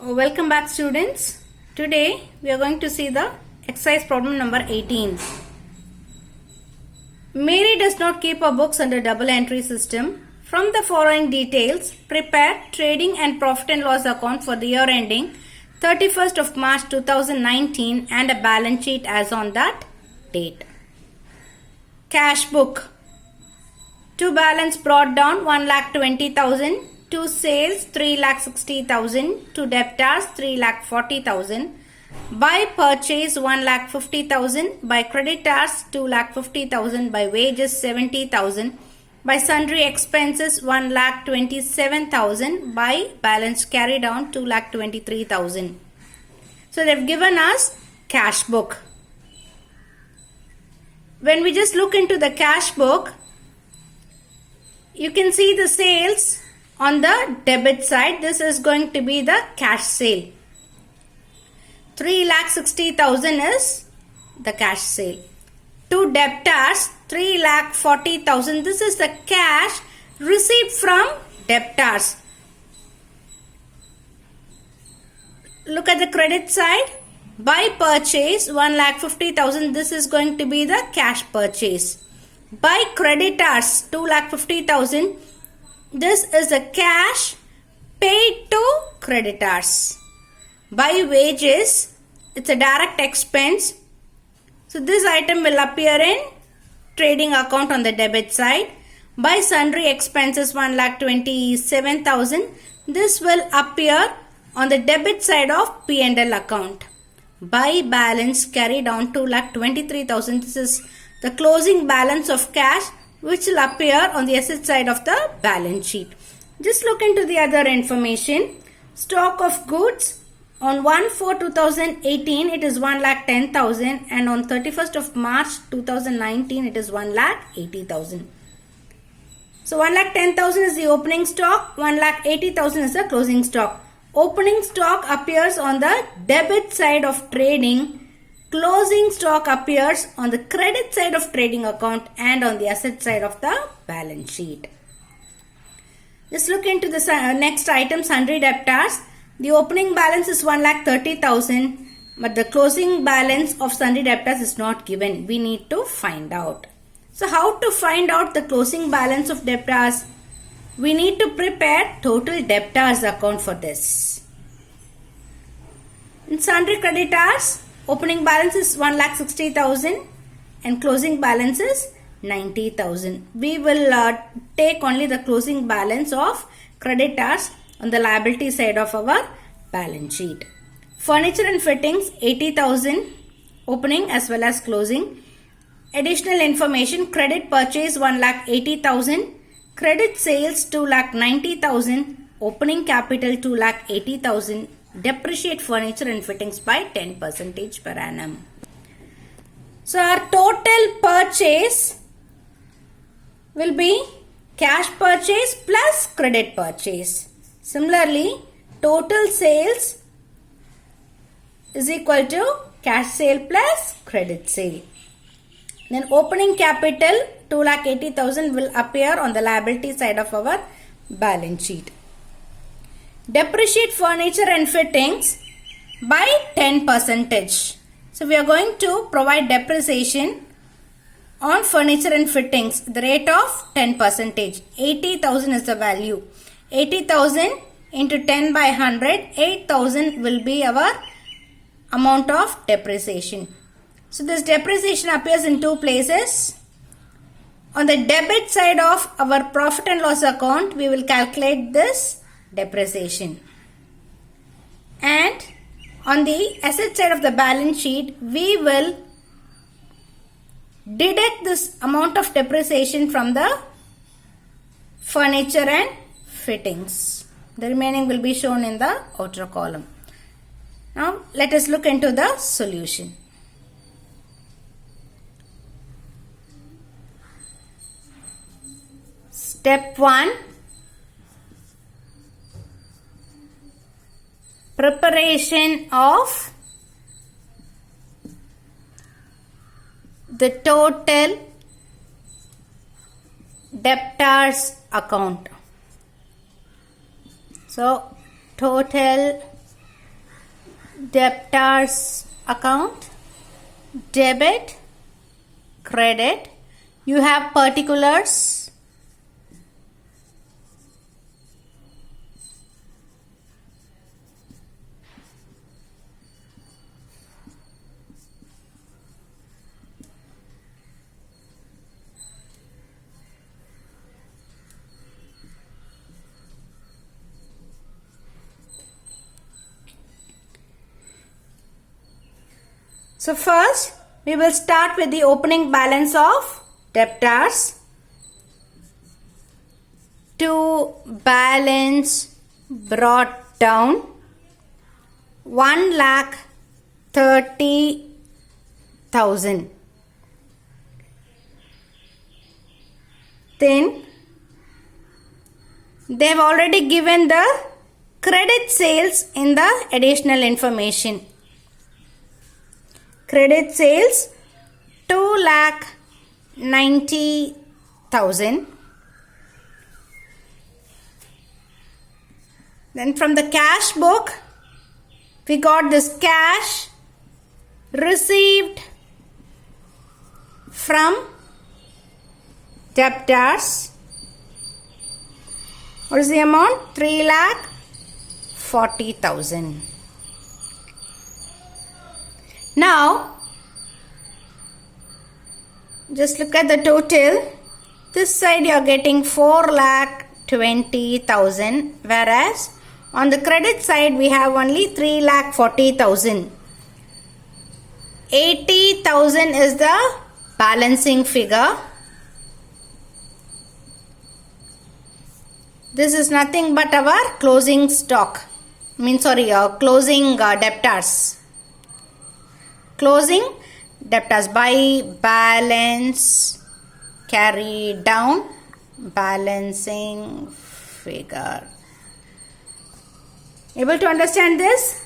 Welcome back, students. Today we are going to see the exercise problem number 18. Mary does not keep her books under double entry system. From the following details, prepare trading and profit and loss account for the year ending 31st of March 2019 and a balance sheet as on that date. Cash book. To balance brought down 1,20,000. To sales 3,60,000. To debtors 3,40,000. By purchase 1,50,000. By creditors 2,50,000. By wages 70,000. By sundry expenses 1,27,000. By balance carried down 2,23,000. So they have given us cash book. When we just look into the cash book, you can see the sales on the debit side. This is going to be the cash sale. 3,60,000 is the cash sale. To debtors 3,40,000. This is the cash received from debtors. Look at the credit side. By purchase 1,50,000. This is going to be the cash purchase. By creditors 2,50,000. This is the cash paid to creditors. By wages, it's a direct expense. So this item will appear in trading account on the debit side. By sundry expenses 1,27,000. This will appear on the debit side of P&L account. By balance carried down 2,23,000. This is the closing balance of cash which will appear on the asset side of the balance sheet. Just look into the other information. Stock of goods on 1/4/2018 it is 1,10,000 and on 31st of March 2019 it is 1,80,000. So 1,10,000 is the opening stock, 1,80,000 is the closing stock. Opening stock appears on the debit side of trading. Closing stock appears on the credit side of trading account and on the asset side of the balance sheet. Just look into the next item, sundry debtors. The opening balance is 1,30,000 but the closing balance of sundry debtors is not given. We need to find out. So how to find out the closing balance of debtors? We need to prepare total debtors account for this. In sundry creditors, opening balance is 1,60,000 and closing balance is 90,000. We will take only the closing balance of creditors on the liability side of our balance sheet. Furniture and fittings 80,000 opening as well as closing. Additional information, credit purchase 1,80,000. Credit sales 2,90,000. Opening capital 2,80,000. Depreciate furniture and fittings by 10% per annum. So our total purchase will be cash purchase plus credit purchase. Similarly, total sales is equal to cash sale plus credit sale. Then opening capital 2,80,000 will appear on the liability side of our balance sheet. Depreciate furniture and fittings by 10%. So we are going to provide depreciation on furniture and fittings the rate of 10%. 80,000 is the value. 80,000 into 10 by 100, 8,000 will be our amount of depreciation. So this depreciation appears in two places. On the debit side of our profit and loss account, we will calculate this depreciation. And on the asset side of the balance sheet, we will deduct this amount of depreciation from the furniture and fittings. The remaining will be shown in the outer column. Now let us look into the solution. Step 1. Preparation of the total debtors account. So total debtors account, debit, credit. You have particulars. So first we will start with the opening balance of debtors. To balance brought down 1,30,000. Then they have already given the credit sales in the additional information. Credit sales 2,90,000. Then from the cash book, we got this cash received from debtors. What is the amount? 3,40,000. Now, just look at the total. This side you are getting 4,20,000, whereas on the credit side we have only 3,40,000. 80,000 is the balancing figure. This is nothing but our closing stock. Closing debtors. Closing debtors by balance, carry down, balancing figure. Able to understand this?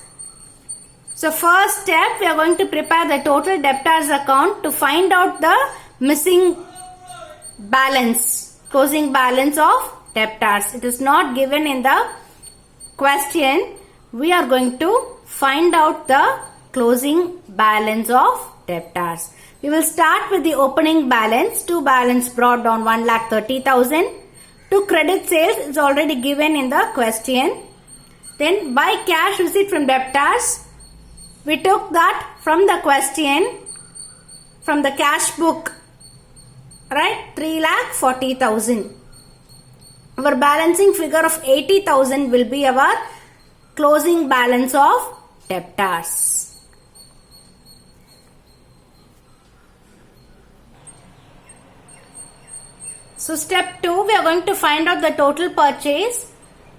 So first step, we are going to prepare the total debtors account to find out the missing balance, closing balance of debtors. It is not given in the question. We are going to find out the closing balance of debtors. We will start with the opening balance. To balance brought down 1,30,000. To credit sales is already given in the question. Then by cash receipt from debtors, we took that from the question, from the cash book, right? 3,40,000. Our balancing figure of 80,000 will be our closing balance of debtors. So step 2, we are going to find out the total purchase.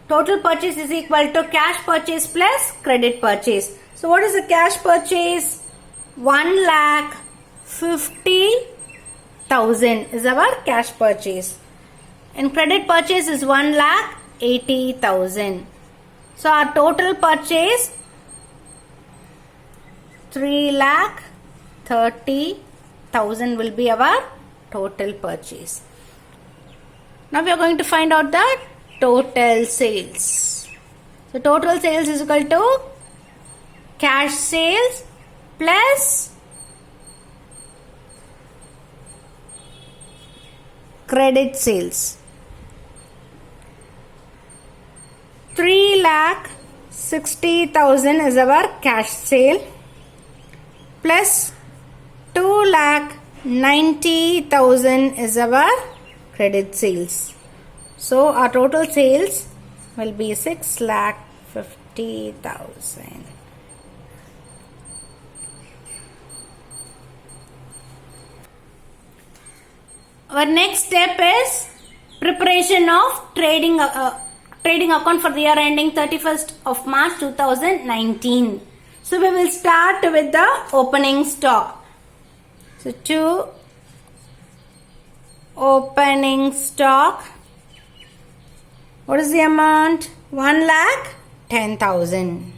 Total purchase is equal to cash purchase plus credit purchase. So what is the cash purchase? 1,50,000 is our cash purchase. And credit purchase is 1,80,000. So our total purchase 3,30,000 will be our total purchase. Now we are going to find out the total sales. So total sales is equal to cash sales plus credit sales. 3,60,000 is our cash sale plus 2,90,000 is our credit sales. So our total sales will be 6,50,000. Our next step is preparation of trading account for the year ending 31st of March 2019. So we will start with the opening stock. So to opening stock, what is the amount? 1,10,000.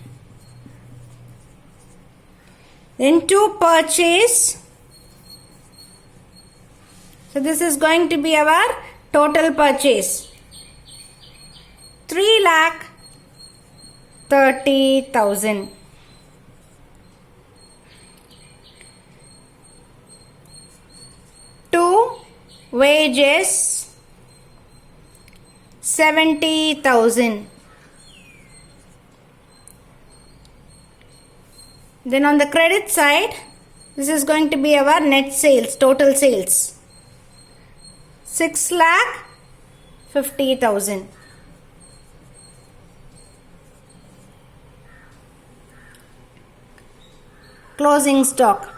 Then to purchase, so this is going to be our total purchase, 3,30,000. wages 70,000. Then on the credit side, this is going to be our net sales, total sales 6,50,000. Closing stock.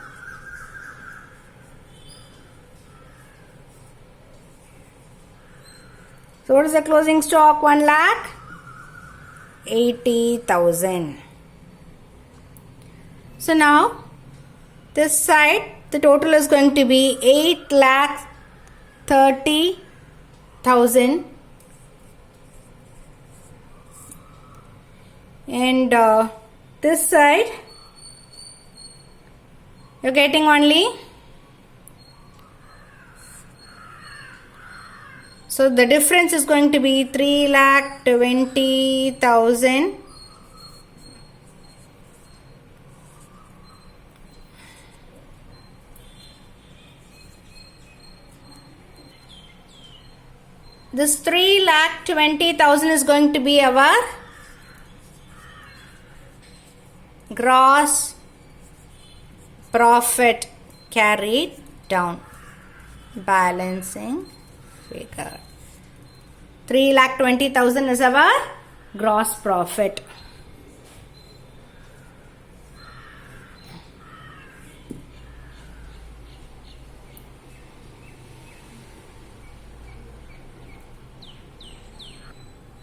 So what is the closing stock? 1,80,000. So now this side the total is going to be 8,30,000, and this side you're getting only, so the difference is going to be 3,20,000. This 3,20,000 is going to be our gross profit carried down, balancing figure. 3,20,000 is our gross profit.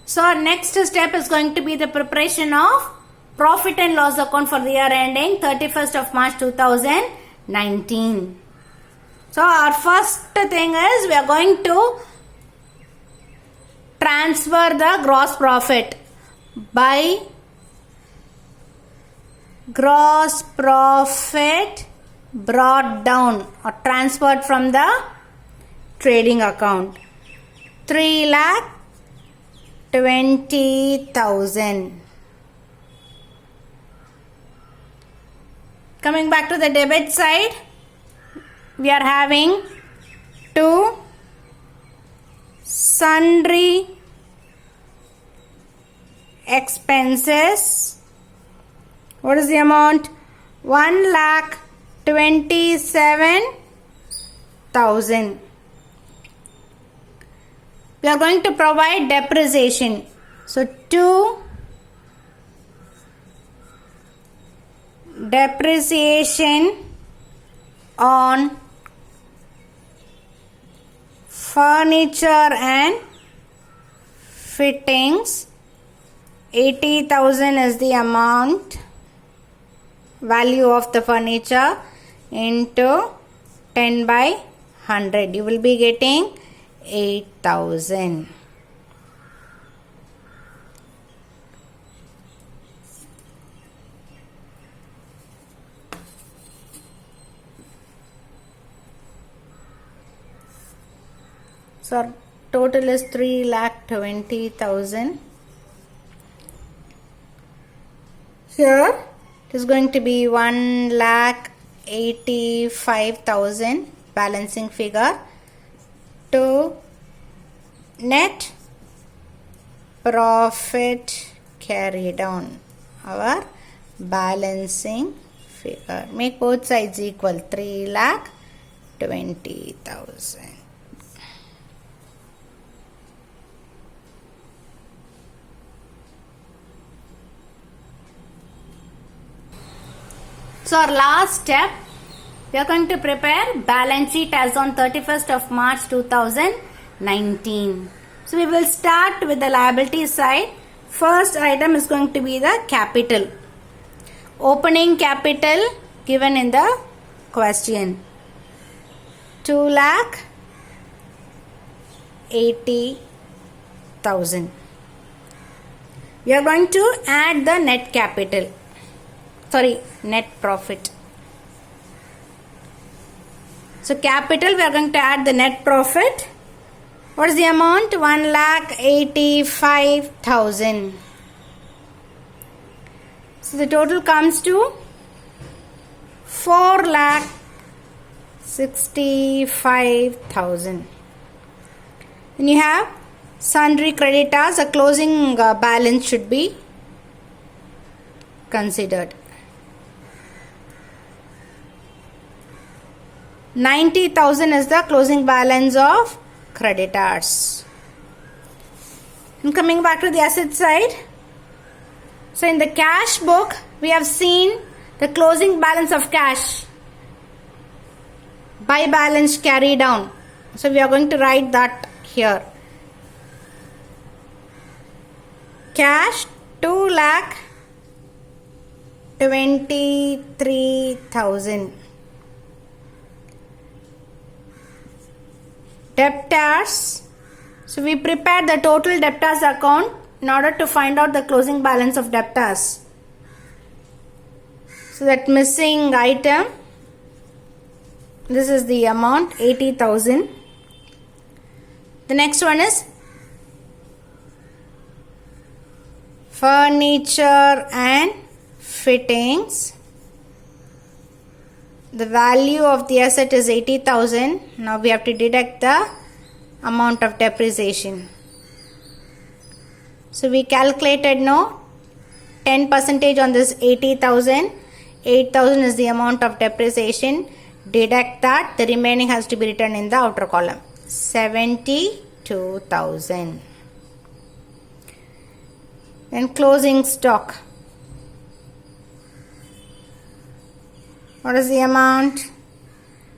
So our next step is going to be the preparation of profit and loss account for the year ending 31st of March 2019. So our first thing is we are going to transfer the gross profit by gross profit brought down or transferred from the trading account. 3,20,000. Coming back to the debit side, we are having two sundry expenses. What is the amount? 1,27,000. We are going to provide depreciation. So, 2 depreciation on furniture and fittings. 80,000 is the amount, value of the furniture, into 10 by 100. You will be getting 8,000. So our total is 3,20,000. Here it is going to be 1,85,000 balancing figure to net profit carry down, our balancing figure. Make both sides equal, 3,20,000. So our last step, we are going to prepare balance sheet as on 31st of March 2019. So we will start with the liability side. First item is going to be the capital. Opening capital given in the question. 2,80,000. We are going to add the net capital. Net profit. So capital, we are going to add the net profit. What is the amount? 1,85,000. So the total comes to 4,65,000. Then you have sundry creditors. The closing balance should be considered. 90,000 is the closing balance of creditors. And coming back to the asset side. So in the cash book, we have seen the closing balance of cash by balance carry down. So we are going to write that here. Cash 2,23,000. Debtors. So we prepared the total debtors account in order to find out the closing balance of debtors. So that missing item, this is the amount 80,000. The next one is furniture and fittings. The value of the asset is 80,000. Now we have to deduct the amount of depreciation. So we calculated now 10% on this 80,000. 8,000 is the amount of depreciation. Deduct that. The remaining has to be written in the outer column. 72,000. Then closing stock. What is the amount?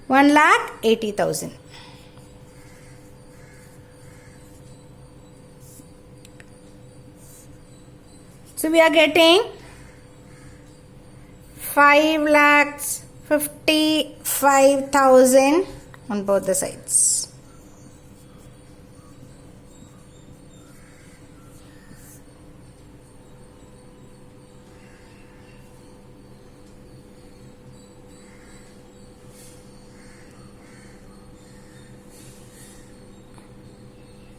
1,80,000. So we are getting 5,55,000 on both the sides.